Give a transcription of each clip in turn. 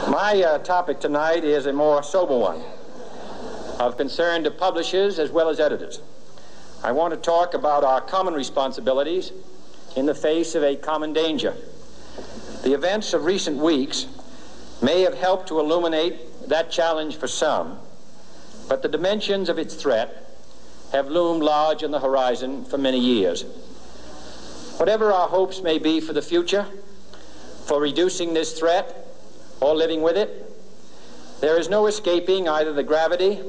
My topic tonight is a more sober one, of concern to publishers as well as editors. I want to talk about our common responsibilities in the face of a common danger. The events of recent weeks may have helped to illuminate that challenge for some, but the dimensions of its threat have loomed large on the horizon for many years. Whatever our hopes may be for the future, for reducing this threat or living with it, there is no escaping either the gravity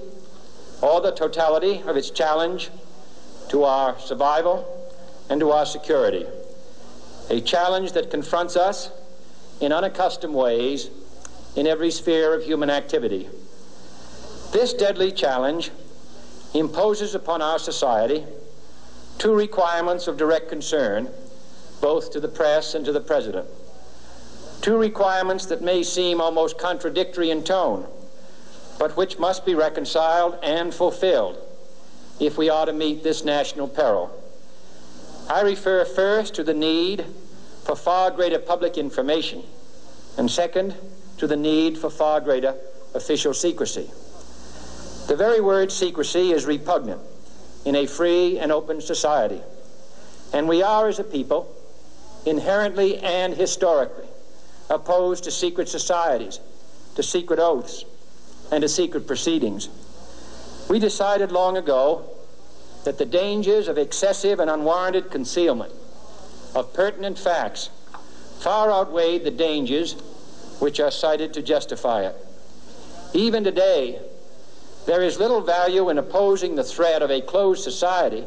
or the totality of its challenge to our survival and to our security. A challenge that confronts us in unaccustomed ways in every sphere of human activity. This deadly challenge imposes upon our society two requirements of direct concern, both to the press and to the President. Two requirements that may seem almost contradictory in tone, but which must be reconciled and fulfilled if we are to meet this national peril. I refer first to the need for far greater public information, and second, to the need for far greater official secrecy. The very word secrecy is repugnant in a free and open society, and we are, as a people, inherently and historically opposed to secret societies, to secret oaths, and to secret proceedings. We decided long ago that the dangers of excessive and unwarranted concealment of pertinent facts far outweighed the dangers which are cited to justify it. Even today, there is little value in opposing the threat of a closed society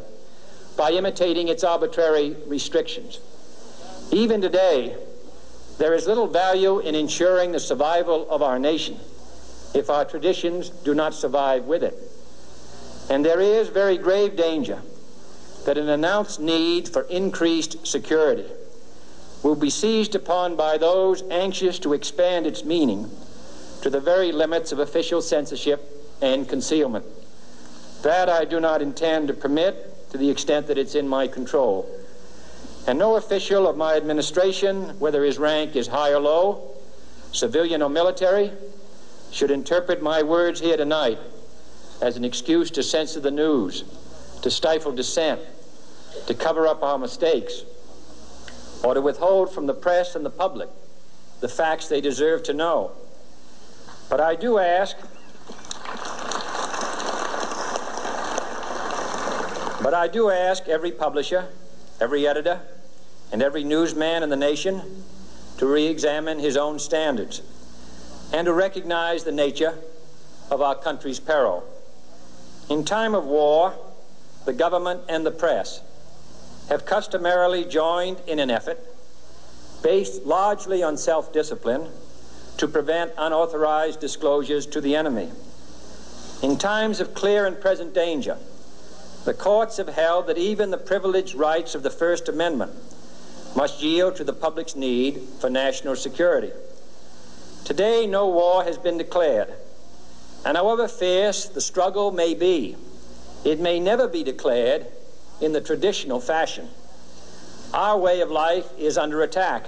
by imitating its arbitrary restrictions. Even today, there is little value in ensuring the survival of our nation if our traditions do not survive with it. And there is very grave danger that an announced need for increased security will be seized upon by those anxious to expand its meaning to the very limits of official censorship and concealment. That I do not intend to permit to the extent that it's in my control. And no official of my administration, whether his rank is high or low, civilian or military, should interpret my words here tonight as an excuse to censor the news, to stifle dissent, to cover up our mistakes, or to withhold from the press and the public the facts they deserve to know. But I do ask every publisher, every editor, and every newsman in the nation to re-examine his own standards and to recognize the nature of our country's peril. In time of war, the government and the press have customarily joined in an effort based largely on self-discipline to prevent unauthorized disclosures to the enemy. In times of clear and present danger, the courts have held that even the privileged rights of the First Amendment must yield to the public's need for national security. Today, no war has been declared, and however fierce the struggle may be, it may never be declared in the traditional fashion. Our way of life is under attack.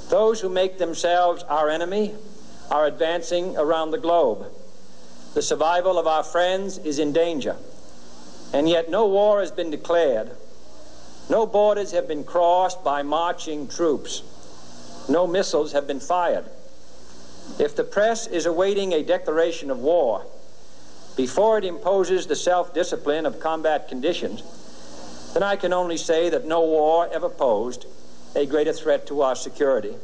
Those who make themselves our enemy are advancing around the globe. The survival of our friends is in danger. And yet no war has been declared. No borders have been crossed by marching troops. No missiles have been fired. If the press is awaiting a declaration of war before it imposes the self-discipline of combat conditions, then I can only say that no war ever posed a greater threat to our security.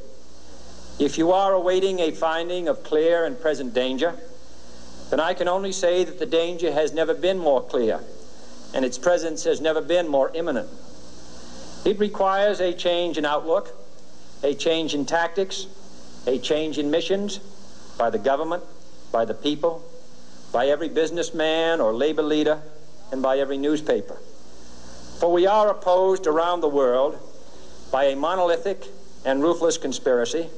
If you are awaiting a finding of clear and present danger, then I can only say that the danger has never been more clear, and its presence has never been more imminent. It requires a change in outlook, a change in tactics, a change in missions by the government, by the people, by every businessman or labor leader, and by every newspaper. For we are opposed around the world by a monolithic and ruthless conspiracy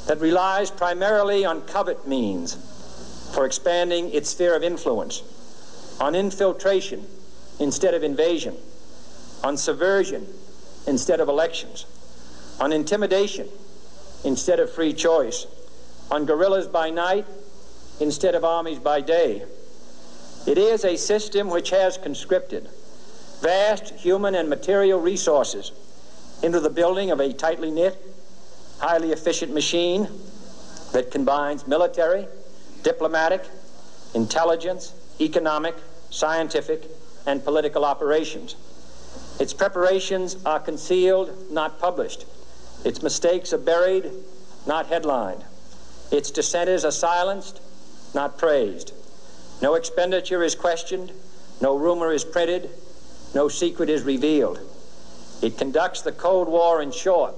that relies primarily on covert means for expanding its sphere of influence, on infiltration instead of invasion, on subversion instead of elections, on intimidation instead of free choice, on guerrillas by night instead of armies by day. It is a system which has conscripted vast human and material resources into the building of a tightly knit, highly efficient machine that combines military, diplomatic, intelligence, economic, scientific, and political operations. Its preparations are concealed, not published. Its mistakes are buried, not headlined. Its dissenters are silenced, not praised. No expenditure is questioned, no rumor is printed, no secret is revealed. It conducts the Cold War, in short,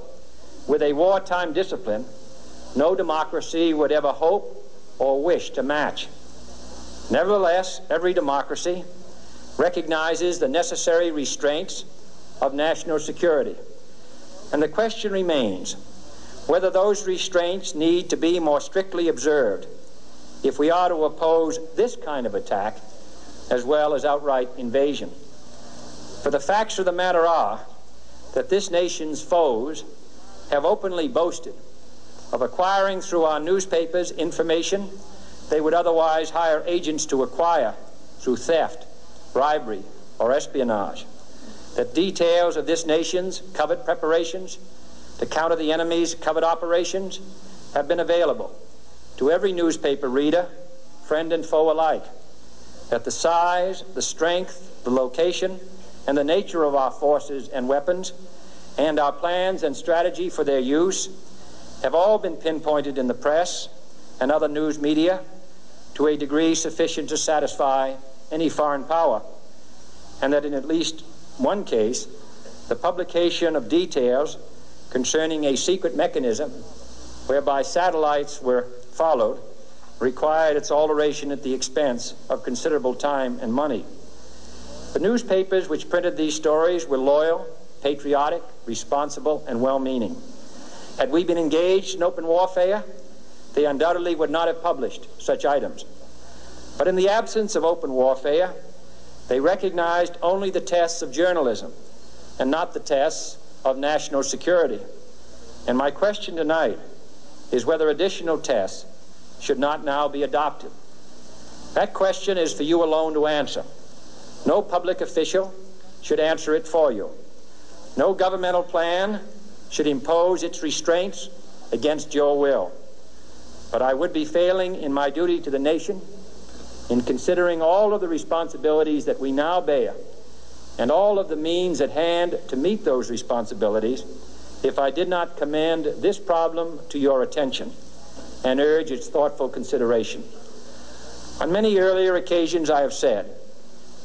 with a wartime discipline no democracy would ever hope or wish to match. Nevertheless, every democracy recognizes the necessary restraints of national security. And the question remains whether those restraints need to be more strictly observed if we are to oppose this kind of attack as well as outright invasion. For the facts of the matter are that this nation's foes have openly boasted of acquiring through our newspapers information they would otherwise hire agents to acquire through theft, bribery, or espionage. That details of this nation's covert preparations to counter the enemy's covert operations have been available to every newspaper reader, friend and foe alike. That the size, the strength, the location, and the nature of our forces and weapons, and our plans and strategy for their use have all been pinpointed in the press and other news media to a degree sufficient to satisfy any foreign power, and that in at least one case, the publication of details concerning a secret mechanism whereby satellites were followed required its alteration at the expense of considerable time and money. The newspapers which printed these stories were loyal, patriotic, responsible, and well-meaning. Had we been engaged in open warfare, they undoubtedly would not have published such items. But in the absence of open warfare, they recognized only the tests of journalism and not the tests of national security. And my question tonight is whether additional tests should not now be adopted. That question is for you alone to answer. No public official should answer it for you. No governmental plan should impose its restraints against your will. But I would be failing in my duty to the nation in considering all of the responsibilities that we now bear and all of the means at hand to meet those responsibilities if I did not commend this problem to your attention and urge its thoughtful consideration. On many earlier occasions I have said,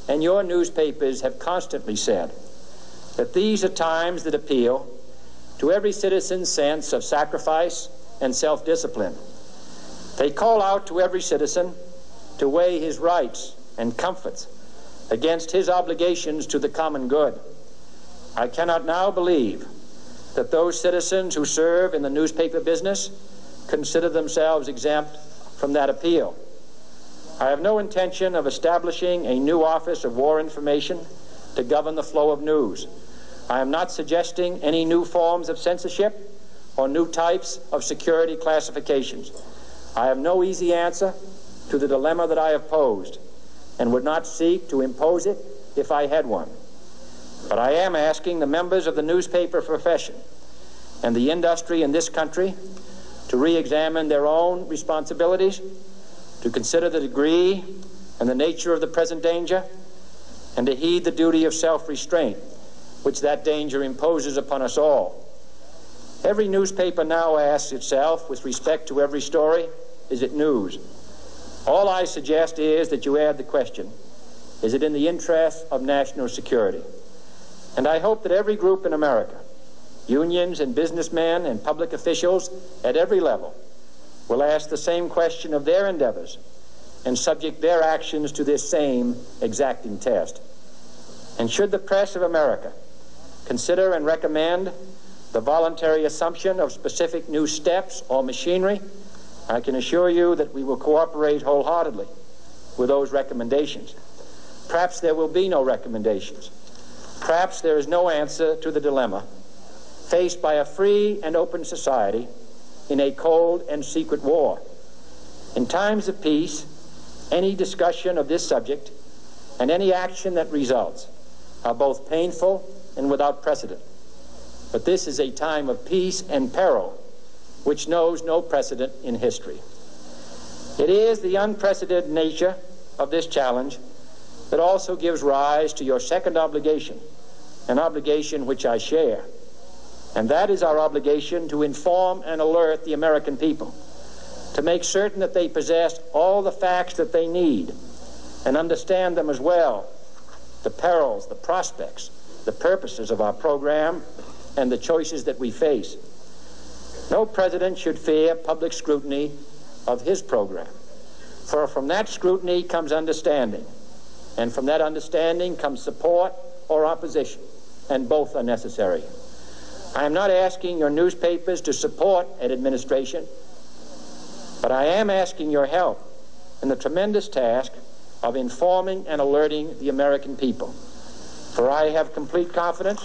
and your newspapers have constantly said, that these are times that appeal to every citizen's sense of sacrifice and self-discipline. They call out to every citizen to weigh his rights and comforts against his obligations to the common good. I cannot now believe that those citizens who serve in the newspaper business consider themselves exempt from that appeal. I have no intention of establishing a new Office of War Information to govern the flow of news. I am not suggesting any new forms of censorship or new types of security classifications. I have no easy answer to the dilemma that I have posed and would not seek to impose it if I had one. But I am asking the members of the newspaper profession and the industry in this country to re-examine their own responsibilities, to consider the degree and the nature of the present danger, and to heed the duty of self-restraint which that danger imposes upon us all. Every newspaper now asks itself, with respect to every story, is it news? All I suggest is that you add the question, is it in the interest of national security? And I hope that every group in America, unions and businessmen and public officials at every level, will ask the same question of their endeavors and subject their actions to this same exacting test. And should the press of America consider and recommend the voluntary assumption of specific new steps or machinery, I can assure you that we will cooperate wholeheartedly with those recommendations. Perhaps there will be no recommendations. Perhaps there is no answer to the dilemma faced by a free and open society in a cold and secret war. In times of peace, any discussion of this subject and any action that results are both painful and without precedent. But this is a time of peace and peril which knows no precedent in history. It is the unprecedented nature of this challenge that also gives rise to your second obligation, an obligation which I share, and that is our obligation to inform and alert the American people, to make certain that they possess all the facts that they need and understand them as well, the perils, the prospects, the purposes of our program, and the choices that we face. No president should fear public scrutiny of his program, for from that scrutiny comes understanding, and from that understanding comes support or opposition, and both are necessary. I am not asking your newspapers to support an administration, but I am asking your help in the tremendous task of informing and alerting the American people. For I have complete confidence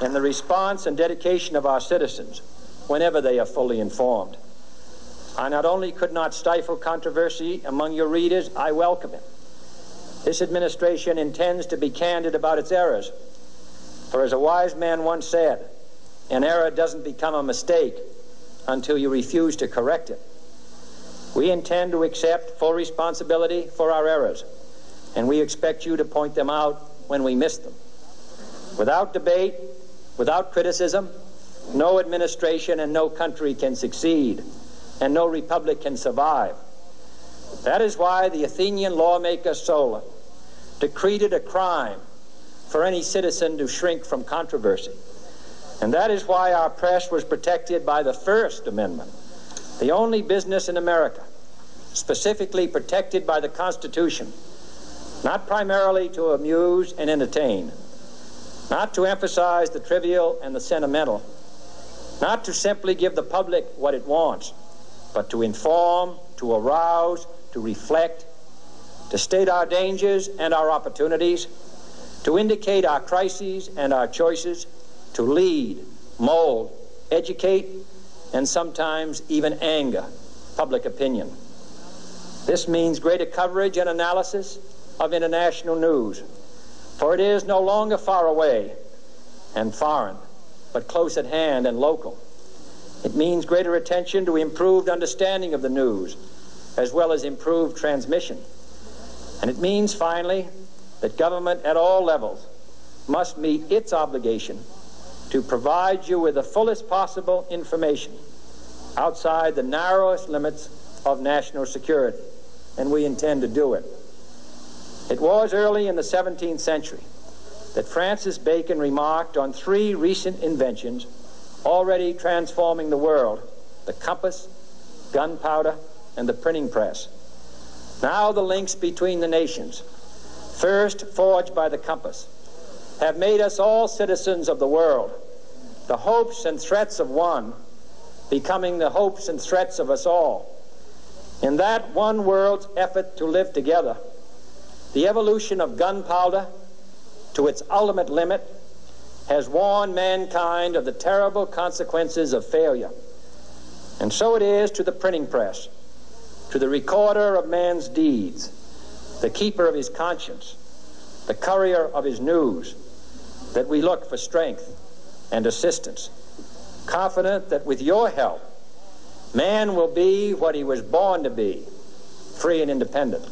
in the response and dedication of our citizens whenever they are fully informed. I not only could not stifle controversy among your readers, I welcome it. This administration intends to be candid about its errors. For as a wise man once said, an error doesn't become a mistake until you refuse to correct it. We intend to accept full responsibility for our errors, and we expect you to point them out when we miss them. Without debate, without criticism, no administration and no country can succeed, and no republic can survive. That is why the Athenian lawmaker Solon decreed it a crime for any citizen to shrink from controversy. And that is why our press was protected by the First Amendment, the only business in America specifically protected by the Constitution, not primarily to amuse and entertain, not to emphasize the trivial and the sentimental, not to simply give the public what it wants, but to inform, to arouse, to reflect, to state our dangers and our opportunities, to indicate our crises and our choices, to lead, mold, educate, and sometimes even anger public opinion. This means greater coverage and analysis of international news, for it is no longer far away and foreign, but close at hand and local. It means greater attention to improved understanding of the news, as well as improved transmission. And it means, finally, that government at all levels must meet its obligation to provide you with the fullest possible information outside the narrowest limits of national security, and we intend to do it. It was early in the 17th century that Francis Bacon remarked on three recent inventions already transforming the world: the compass, gunpowder, and the printing press. Now the links between the nations, first forged by the compass, have made us all citizens of the world, the hopes and threats of one becoming the hopes and threats of us all. In that one world's effort to live together, the evolution of gunpowder to its ultimate limit has warned mankind of the terrible consequences of failure. And so it is to the printing press, to the recorder of man's deeds, the keeper of his conscience, the courier of his news, that we look for strength and assistance, confident that with your help, man will be what he was born to be, free and independent.